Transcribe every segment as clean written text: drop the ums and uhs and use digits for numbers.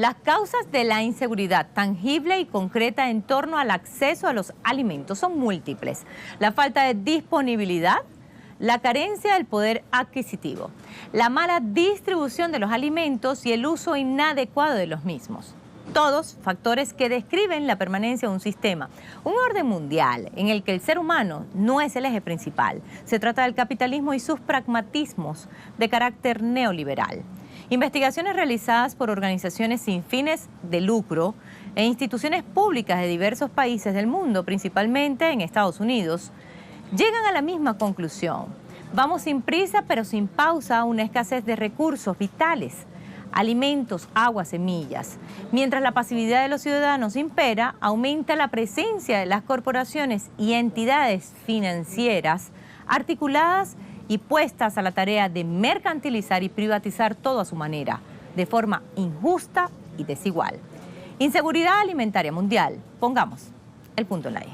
Las causas de la inseguridad tangible y concreta en torno al acceso a los alimentos son múltiples. La falta de disponibilidad, la carencia del poder adquisitivo, la mala distribución de los alimentos y el uso inadecuado de los mismos. Todos factores que describen la permanencia de un sistema, un orden mundial en el que el ser humano no es el eje principal. Se trata del capitalismo y sus pragmatismos de carácter neoliberal. Investigaciones realizadas por organizaciones sin fines de lucro e instituciones públicas de diversos países del mundo, principalmente en Estados Unidos, llegan a la misma conclusión. Vamos sin prisa pero sin pausa a una escasez de recursos vitales, alimentos, agua, semillas. Mientras la pasividad de los ciudadanos impera, aumenta la presencia de las corporaciones y entidades financieras articuladas y puestas a la tarea de mercantilizar y privatizar todo a su manera, de forma injusta y desigual. Inseguridad alimentaria mundial. Pongamos el punto en la I.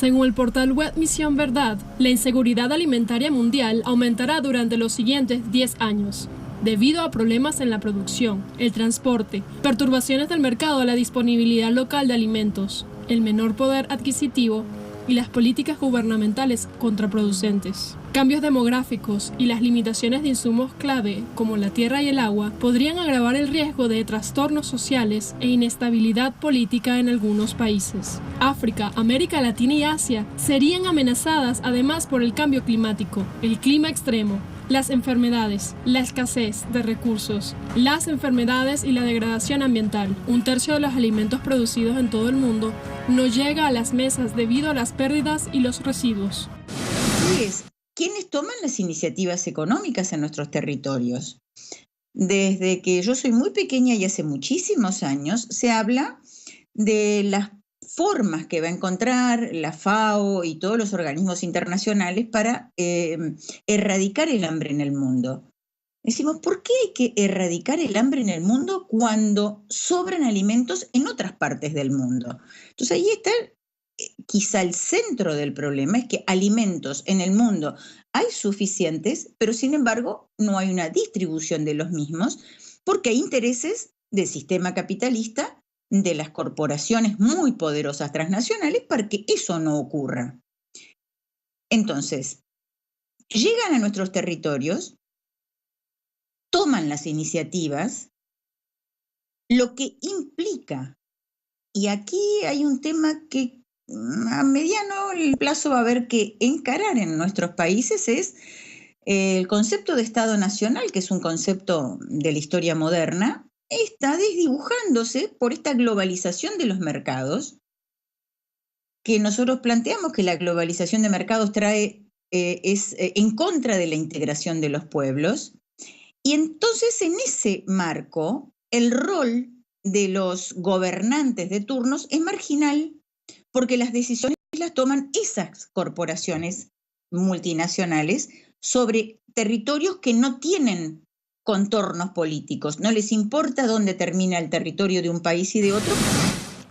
Según el portal web Misión Verdad, la inseguridad alimentaria mundial aumentará durante los siguientes 10 años, debido a problemas en la producción, el transporte, perturbaciones del mercado de la disponibilidad local de alimentos, el menor poder adquisitivo y las políticas gubernamentales contraproducentes. Cambios demográficos y las limitaciones de insumos clave, como la tierra y el agua, podrían agravar el riesgo de trastornos sociales e inestabilidad política en algunos países. África, América Latina y Asia serían amenazadas además por el cambio climático, el clima extremo, las enfermedades, la escasez de recursos, las enfermedades y la degradación ambiental. Un tercio de los alimentos producidos en todo el mundo no llega a las mesas debido a las pérdidas y los residuos. ¿Quiénes toman las iniciativas económicas en nuestros territorios? Desde que yo soy muy pequeña y hace muchísimos años, se habla de las formas que va a encontrar la FAO y todos los organismos internacionales para erradicar el hambre en el mundo. Decimos, ¿por qué hay que erradicar el hambre en el mundo cuando sobran alimentos en otras partes del mundo? Entonces ahí está quizá el centro del problema, es que alimentos en el mundo hay suficientes, pero sin embargo no hay una distribución de los mismos porque hay intereses del sistema capitalista, de las corporaciones muy poderosas transnacionales para que eso no ocurra. Entonces, llegan a nuestros territorios, toman las iniciativas, lo que implica, y aquí hay un tema que a mediano plazo va a haber que encarar en nuestros países, es el concepto de Estado Nacional, que es un concepto de la historia moderna, está desdibujándose por esta globalización de los mercados, que nosotros planteamos que la globalización de mercados es en contra de la integración de los pueblos, y entonces en ese marco el rol de los gobernantes de turnos es marginal, porque las decisiones las toman esas corporaciones multinacionales sobre territorios que no tienen contornos políticos. No les importa dónde termina el territorio de un país y de otro.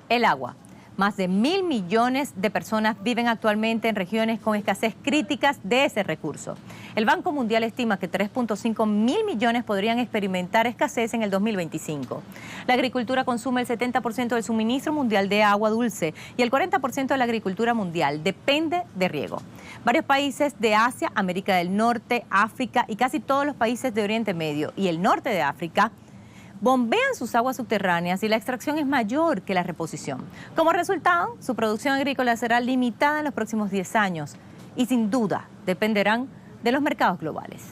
El agua. Más de 1.000 millones de personas viven actualmente en regiones con escasez críticas de ese recurso. El Banco Mundial estima que 3.5 mil millones podrían experimentar escasez en el 2025. La agricultura consume el 70% del suministro mundial de agua dulce y el 40% de la agricultura mundial depende de riego. Varios países de Asia, América del Norte, África y casi todos los países de Oriente Medio y el norte de África bombean sus aguas subterráneas y la extracción es mayor que la reposición. Como resultado, su producción agrícola será limitada en los próximos 10 años y sin duda dependerán de los mercados globales.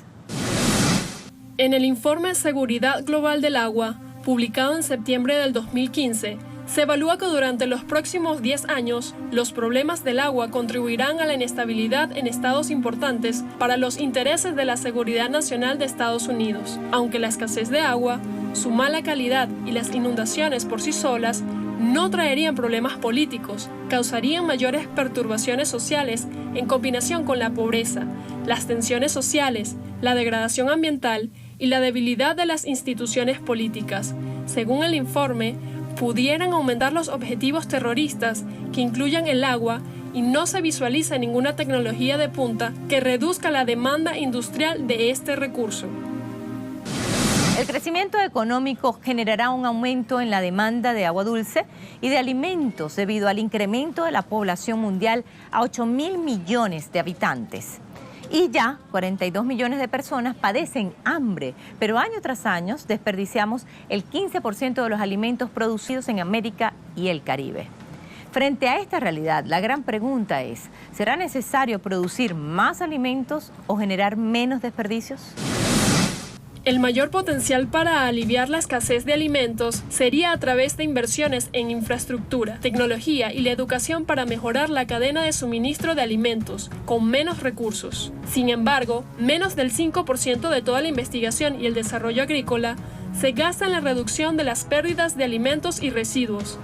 En el informe Seguridad Global del Agua, publicado en septiembre del 2015, se evalúa que durante los próximos 10 años, los problemas del agua contribuirán a la inestabilidad en estados importantes para los intereses de la seguridad nacional de Estados Unidos, aunque la escasez de agua, su mala calidad y las inundaciones por sí solas no traerían problemas políticos, causarían mayores perturbaciones sociales en combinación con la pobreza, las tensiones sociales, la degradación ambiental y la debilidad de las instituciones políticas. Según el informe, pudieran aumentar los objetivos terroristas que incluyan el agua y no se visualiza ninguna tecnología de punta que reduzca la demanda industrial de este recurso. El crecimiento económico generará un aumento en la demanda de agua dulce y de alimentos debido al incremento de la población mundial a 8.000 millones de habitantes. Y ya 42 millones de personas padecen hambre, pero año tras año desperdiciamos el 15% de los alimentos producidos en América y el Caribe. Frente a esta realidad, la gran pregunta es, ¿será necesario producir más alimentos o generar menos desperdicios? El mayor potencial para aliviar la escasez de alimentos sería a través de inversiones en infraestructura, tecnología y la educación para mejorar la cadena de suministro de alimentos, con menos recursos. Sin embargo, menos del 5% de toda la investigación y el desarrollo agrícola se gasta en la reducción de las pérdidas de alimentos y residuos.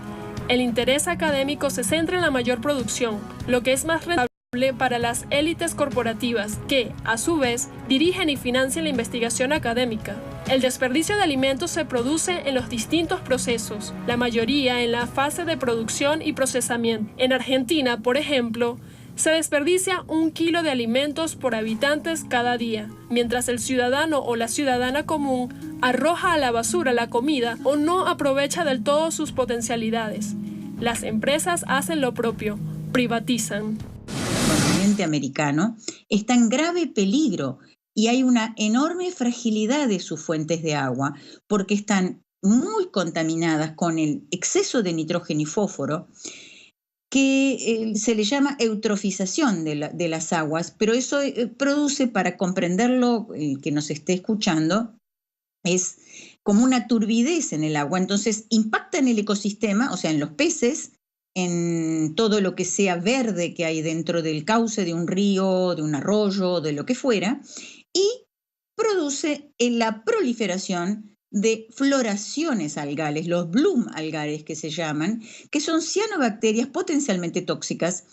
El interés académico se centra en la mayor producción, lo que es más rentable para las élites corporativas que, a su vez, dirigen y financian la investigación académica. El desperdicio de alimentos se produce en los distintos procesos, la mayoría en la fase de producción y procesamiento. En Argentina, por ejemplo, se desperdicia 1 kilo de alimentos por habitantes cada día, mientras el ciudadano o la ciudadana común arroja a la basura la comida o no aprovecha del todo sus potencialidades. Las empresas hacen lo propio, privatizan. El continente americano está en grave peligro y hay una enorme fragilidad de sus fuentes de agua porque están muy contaminadas con el exceso de nitrógeno y fósforo que se le llama eutrofización de las aguas, pero eso produce, para comprenderlo, que nos esté escuchando, es como una turbidez en el agua, entonces impacta en el ecosistema, o sea, en los peces, en todo lo que sea verde que hay dentro del cauce de un río, de un arroyo, de lo que fuera, y produce la proliferación de floraciones algales, los bloom algales que se llaman, que son cianobacterias potencialmente tóxicas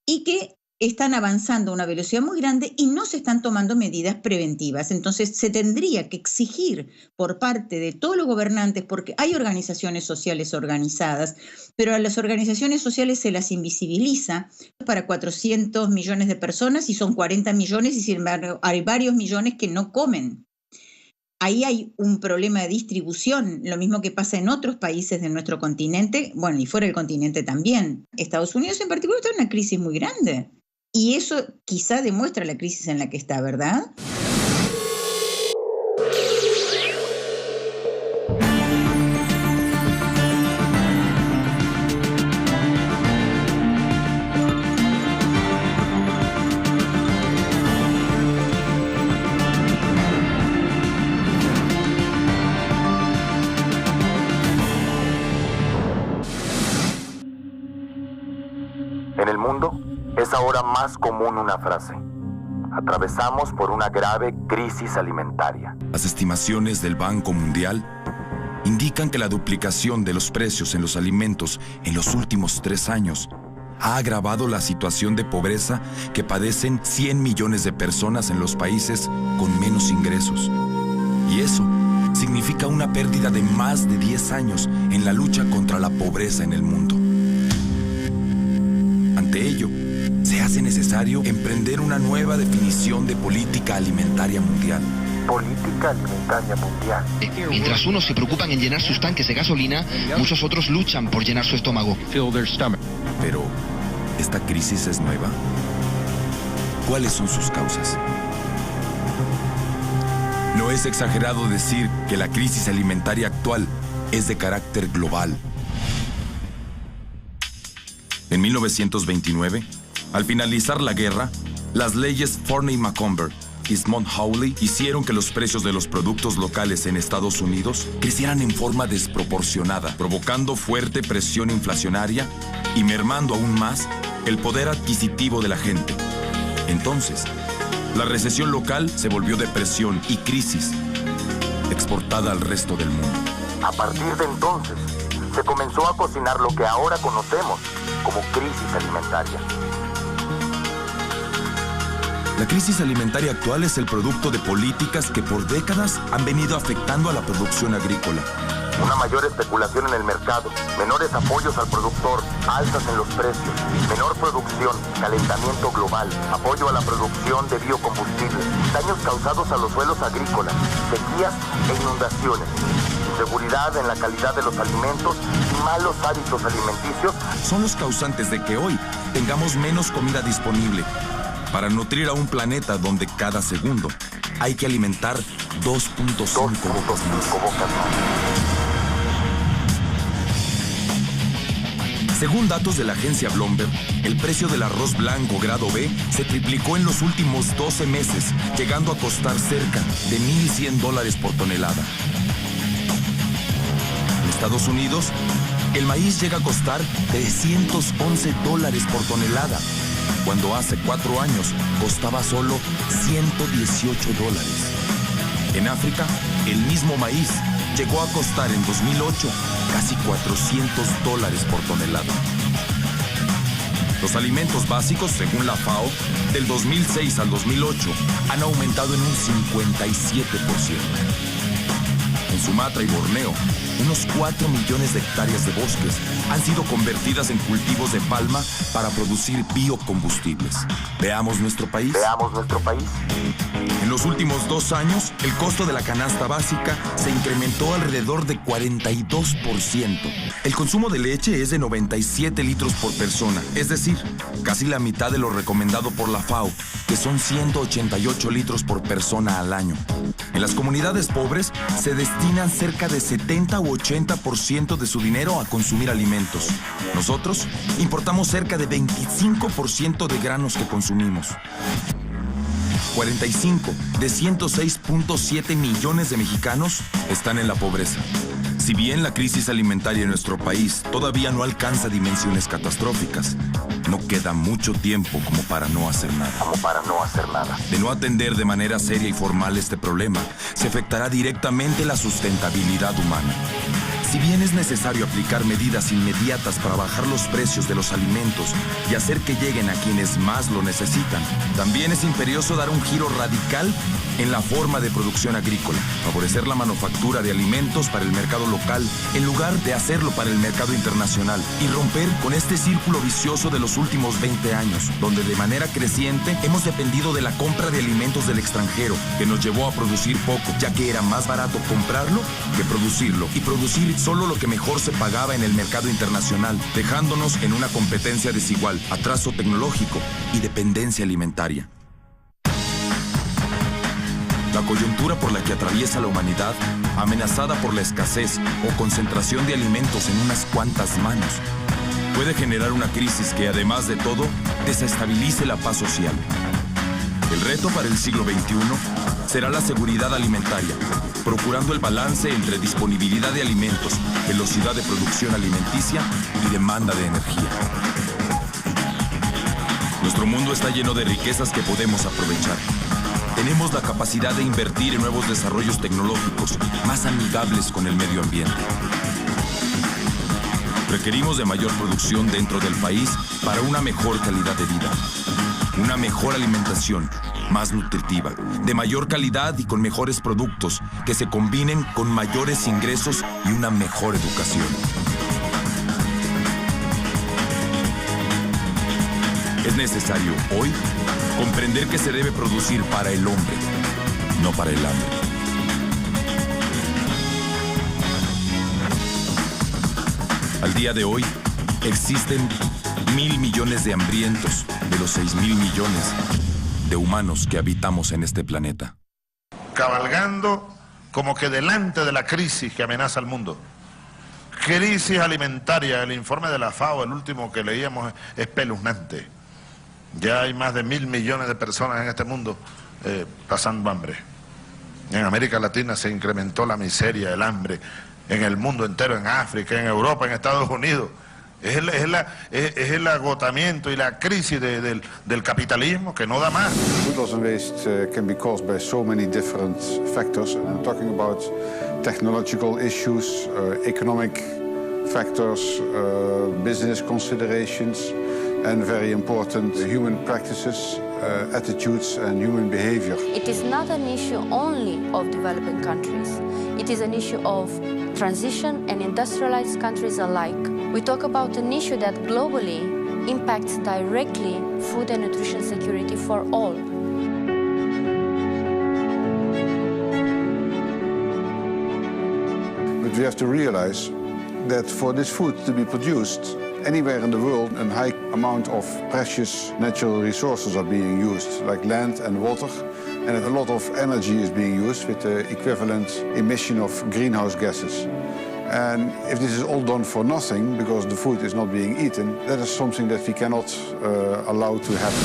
y que están avanzando a una velocidad muy grande y no se están tomando medidas preventivas. Entonces se tendría que exigir por parte de todos los gobernantes, porque hay organizaciones sociales organizadas, pero a las organizaciones sociales se las invisibiliza para 400 millones de personas y son 40 millones y sin embargo hay varios millones que no comen. Ahí hay un problema de distribución, lo mismo que pasa en otros países de nuestro continente, bueno, y fuera del continente también. Estados Unidos en particular está en una crisis muy grande. Y eso quizá demuestra la crisis en la que está, ¿verdad? En el mundo es ahora más común una frase: atravesamos por una grave crisis alimentaria. Las estimaciones del Banco Mundial indican que la duplicación de los precios en los alimentos en los últimos 3 años ha agravado la situación de pobreza que padecen 100 millones de personas en los países con menos ingresos. Y eso significa una pérdida de más de 10 años en la lucha contra la pobreza en el mundo. Ante ello, se hace necesario emprender una nueva definición de política alimentaria mundial. Política alimentaria mundial. Mientras unos se preocupan en llenar sus tanques de gasolina, muchos otros luchan por llenar su estómago. Pero, ¿esta crisis es nueva? ¿Cuáles son sus causas? No es exagerado decir que la crisis alimentaria actual es de carácter global. En 1929, al finalizar la guerra, las leyes Forney-Macomber y Smoot-Hawley hicieron que los precios de los productos locales en Estados Unidos crecieran en forma desproporcionada, provocando fuerte presión inflacionaria y mermando aún más el poder adquisitivo de la gente. Entonces, la recesión local se volvió depresión y crisis exportada al resto del mundo. A partir de entonces, se comenzó a cocinar lo que ahora conocemos como crisis alimentaria. La crisis alimentaria actual es el producto de políticas que por décadas han venido afectando a la producción agrícola. Una mayor especulación en el mercado, menores apoyos al productor, alzas en los precios, menor producción, calentamiento global, apoyo a la producción de biocombustibles, daños causados a los suelos agrícolas, sequías e inundaciones, inseguridad en la calidad de los alimentos y malos hábitos alimenticios son los causantes de que hoy tengamos menos comida disponible para nutrir a un planeta donde cada segundo hay que alimentar 2.5 bocas más. Según datos de la agencia Bloomberg, el precio del arroz blanco grado B se triplicó en los últimos 12 meses, llegando a costar cerca de $1,100 por tonelada. En Estados Unidos, el maíz llega a costar $311 por tonelada, cuando hace 4 años costaba solo $118. En África, el mismo maíz llegó a costar en 2008 casi $400 por tonelada. Los alimentos básicos, según la FAO, del 2006 al 2008 han aumentado en un 57%. En Sumatra y Borneo, unos 4 millones de hectáreas de bosques han sido convertidas en cultivos de palma para producir biocombustibles. Veamos nuestro país. En los últimos 2 años, el costo de la canasta básica se incrementó alrededor de 42%. El consumo de leche es de 97 litros por persona, es decir, casi la mitad de lo recomendado por la FAO, que son 188 litros por persona al año. En las comunidades pobres se destinan cerca de 70 u 80% de su dinero a consumir alimentos. Nosotros importamos cerca de 25% de granos que consumimos. 45 de 106.7 millones de mexicanos están en la pobreza. Si bien la crisis alimentaria en nuestro país todavía no alcanza dimensiones catastróficas, no queda mucho tiempo como para no hacer nada. De no atender de manera seria y formal este problema, se afectará directamente la sustentabilidad humana. Si bien es necesario aplicar medidas inmediatas para bajar los precios de los alimentos y hacer que lleguen a quienes más lo necesitan, también es imperioso dar un giro radical en la forma de producción agrícola, favorecer la manufactura de alimentos para el mercado local en lugar de hacerlo para el mercado internacional y romper con este círculo vicioso de los últimos 20 años, donde de manera creciente hemos dependido de la compra de alimentos del extranjero, que nos llevó a producir poco, ya que era más barato comprarlo que producirlo, y producir solo lo que mejor se pagaba en el mercado internacional, dejándonos en una competencia desigual, atraso tecnológico y dependencia alimentaria. La coyuntura por la que atraviesa la humanidad, amenazada por la escasez o concentración de alimentos en unas cuantas manos, puede generar una crisis que, además de todo, desestabilice la paz social. El reto para el siglo XXI será la seguridad alimentaria, procurando el balance entre disponibilidad de alimentos, velocidad de producción alimenticia y demanda de energía. Nuestro mundo está lleno de riquezas que podemos aprovechar. Tenemos la capacidad de invertir en nuevos desarrollos tecnológicos más amigables con el medio ambiente. Requerimos de mayor producción dentro del país para una mejor calidad de vida, una mejor alimentación, más nutritiva, de mayor calidad y con mejores productos que se combinen con mayores ingresos y una mejor educación. Es necesario hoy comprender que se debe producir para el hombre, no para el hambre. Al día de hoy, existen 1.000 millones de hambrientos de los 6.000 millones de humanos que habitamos en este planeta. Cabalgando como que delante de la crisis que amenaza al mundo. Crisis alimentaria, el informe de la FAO, el último que leíamos, es espeluznante. Ya hay más de 1.000 millones de personas en este mundo pasando hambre. En América Latina se incrementó la miseria, el hambre, en el mundo entero, en África, en Europa, en Estados Unidos. Es el agotamiento y la crisis del capitalismo que no da más. Food loss and waste can be caused by so many different factors. I'm talking about technological issues, economic factors, business considerations, and very important human practices, attitudes and human behavior. It is not an issue only of developing countries. It is an issue of transition and industrialized countries alike. We talk about an issue that globally impacts directly food and nutrition security for all. But we have to realize that for this food to be produced anywhere in the world, a high amount of precious natural resources are being used, like land and water, and a lot of energy is being used with the equivalent emission of greenhouse gases. And if this is all done for nothing, because the food is not being eaten, that is something that we cannot allow to happen.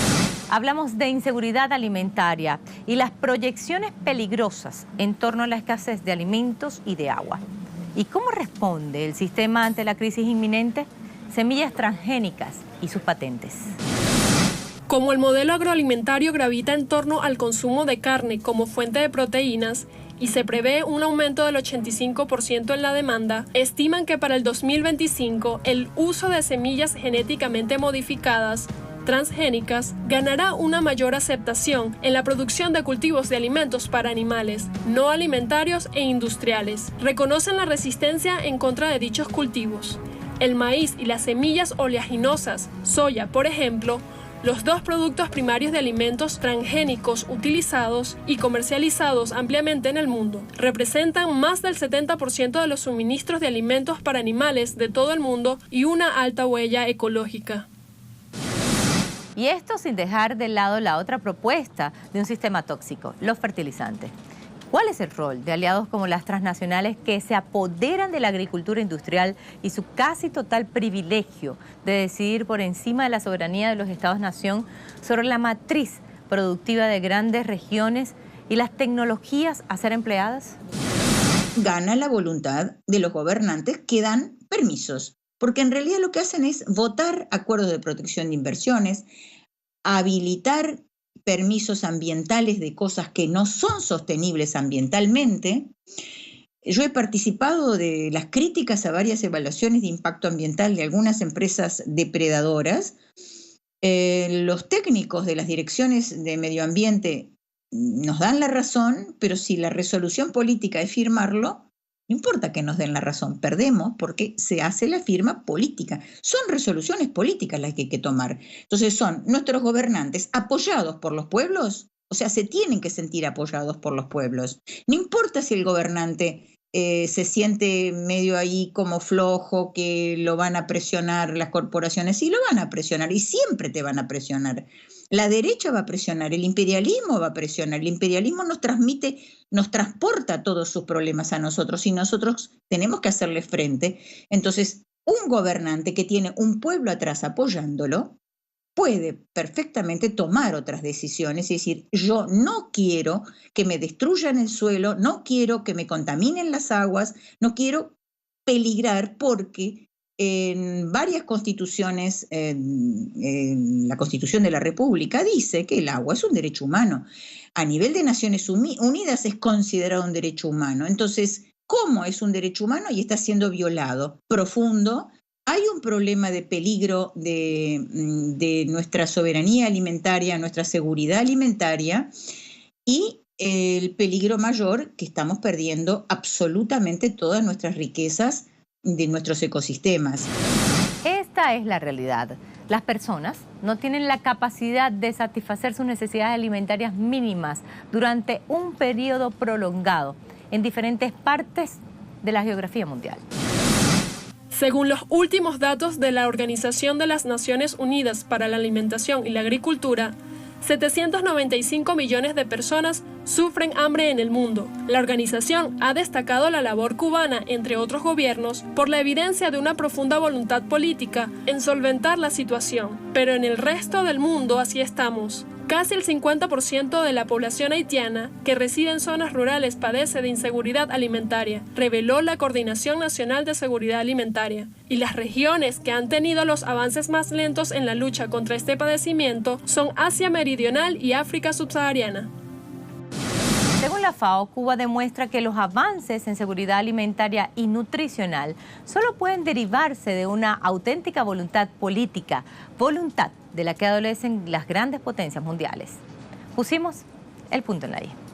Hablamos de inseguridad alimentaria y las proyecciones peligrosas en torno a la escasez de alimentos y de agua. ¿Y cómo responde el sistema ante la crisis inminente? Semillas transgénicas y sus patentes. Como el modelo agroalimentario gravita en torno al consumo de carne como fuente de proteínas y se prevé un aumento del 85% en la demanda, estiman que para el 2025 el uso de semillas genéticamente modificadas, transgénicas, ganará una mayor aceptación en la producción de cultivos de alimentos para animales, no alimentarios e industriales. Reconocen la resistencia en contra de dichos cultivos. El maíz y las semillas oleaginosas, soya por ejemplo, los dos productos primarios de alimentos transgénicos utilizados y comercializados ampliamente en el mundo, representan más del 70% de los suministros de alimentos para animales de todo el mundo y una alta huella ecológica. Y esto sin dejar de lado la otra propuesta de un sistema tóxico, los fertilizantes. ¿Cuál es el rol de aliados como las transnacionales que se apoderan de la agricultura industrial y su casi total privilegio de decidir por encima de la soberanía de los Estados-nación sobre la matriz productiva de grandes regiones y las tecnologías a ser empleadas? Gana la voluntad de los gobernantes que dan permisos, porque en realidad lo que hacen es votar acuerdos de protección de inversiones, habilitar permisos ambientales de cosas que no son sostenibles ambientalmente. Yo he participado de las críticas a varias evaluaciones de impacto ambiental de algunas empresas depredadoras. Los técnicos de las direcciones de medio ambiente nos dan la razón, pero si la resolución política es firmarlo, no importa que nos den la razón, perdemos porque se hace la firma política. Son resoluciones políticas las que hay que tomar. Entonces son nuestros gobernantes apoyados por los pueblos, o sea, se tienen que sentir apoyados por los pueblos. No importa si el gobernante se siente medio ahí como flojo, que lo van a presionar las corporaciones, sí lo van a presionar y siempre te van a presionar. La derecha va a presionar, el imperialismo va a presionar, el imperialismo nos transporta todos sus problemas a nosotros y nosotros tenemos que hacerle frente. Entonces, un gobernante que tiene un pueblo atrás apoyándolo puede perfectamente tomar otras decisiones y decir, yo no quiero que me destruyan el suelo, no quiero que me contaminen las aguas, no quiero peligrar porque en varias constituciones, en la Constitución de la República dice que el agua es un derecho humano. A nivel de Naciones Unidas es considerado un derecho humano. Entonces, ¿cómo es un derecho humano y está siendo violado? Profundo. Hay un problema de peligro de nuestra soberanía alimentaria, nuestra seguridad alimentaria y el peligro mayor que estamos perdiendo absolutamente todas nuestras riquezas de nuestros ecosistemas. Esta es la realidad. Las personas no tienen la capacidad de satisfacer sus necesidades alimentarias mínimas durante un periodo prolongado en diferentes partes de la geografía mundial. Según los últimos datos de la Organización de las Naciones Unidas para la Alimentación y la Agricultura, 795 millones de personas sufren hambre en el mundo. La organización ha destacado la labor cubana, entre otros gobiernos, por la evidencia de una profunda voluntad política en solventar la situación. Pero en el resto del mundo así estamos. Casi el 50% de la población haitiana que reside en zonas rurales padece de inseguridad alimentaria, reveló la Coordinación Nacional de Seguridad Alimentaria. Y las regiones que han tenido los avances más lentos en la lucha contra este padecimiento son Asia Meridional y África Subsahariana. Según la la FAO, Cuba demuestra que los avances en seguridad alimentaria y nutricional solo pueden derivarse de una auténtica voluntad política, voluntad de la que adolecen las grandes potencias mundiales. Pusimos el punto en la I.